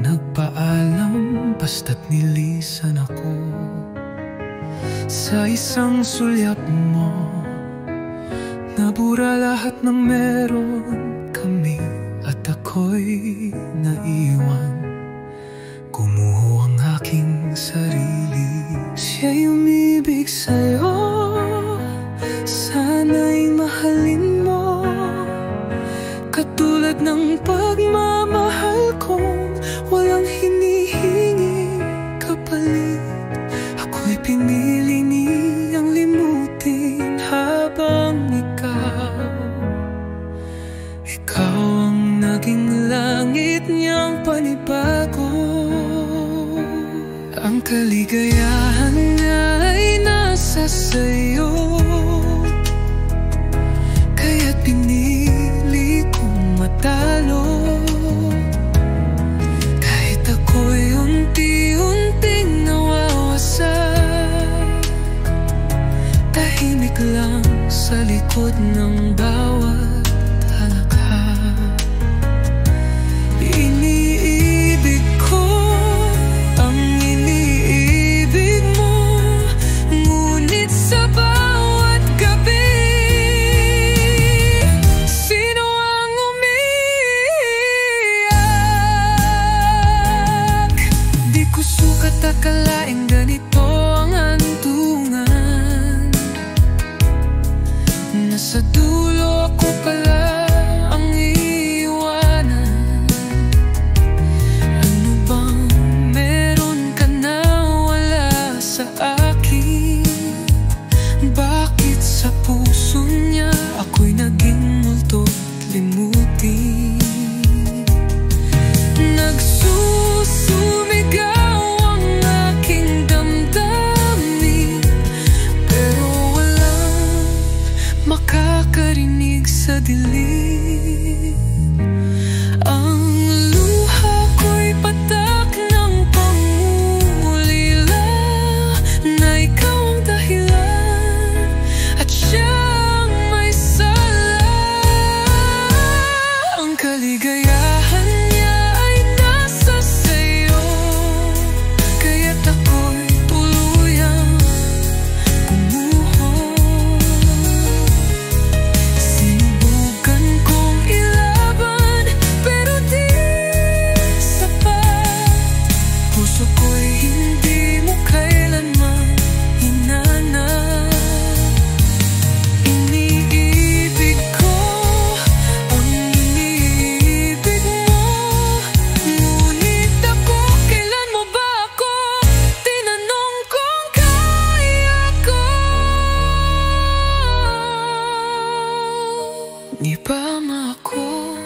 nagpaalam basta't nilisan ako. Sa isang sulyap mo, nabura lahat ng meron kami, at ako'y naiwan. Gumuho ang aking sarili. Siya'y umibig sa'yo, sana'y mahalin mo, katulad ng pagmamahal kong walang hinihinging kapalit. Ako'y pinili niyang limutin habang ikaw ang naging langit niyang panibago. Ang kaligayahan niya ay nasa sa'yo, kaya't pinili kong matalo. Kahit ako'y unti-unting nawawasak, tahimik lang sa likod ng bawat halakha. Iniibig ko ang iniibig mo, ngunit sa bawat gabi, sino ang umiiyak? Di ko sukat akalaing ganito ang hantungan. Nasa dulo ako pala ang iiwanan. Ano bang meron ka na wala sa akin? Bakit sa puso niya ako'y naging multo't limutin? Nagsusumigaw ang aking damdamin, pero walang makakarinig sa dilim. Ang luha ko'y patak ng pangulila, na ikaw ang dahilan at siyang may sala. Ang kaligayahan niya ay nasa sa'yo, kaya't ako'y tuluyang gumuho. Sinubukan kong ilaban, pero di sapat. Puso ko'y hindi mo kailanman hinanap. Iniibig ko ang iniibig mo, ngunit ako, kailan mo ba ako tinanong kung kaya ko? Di ba ako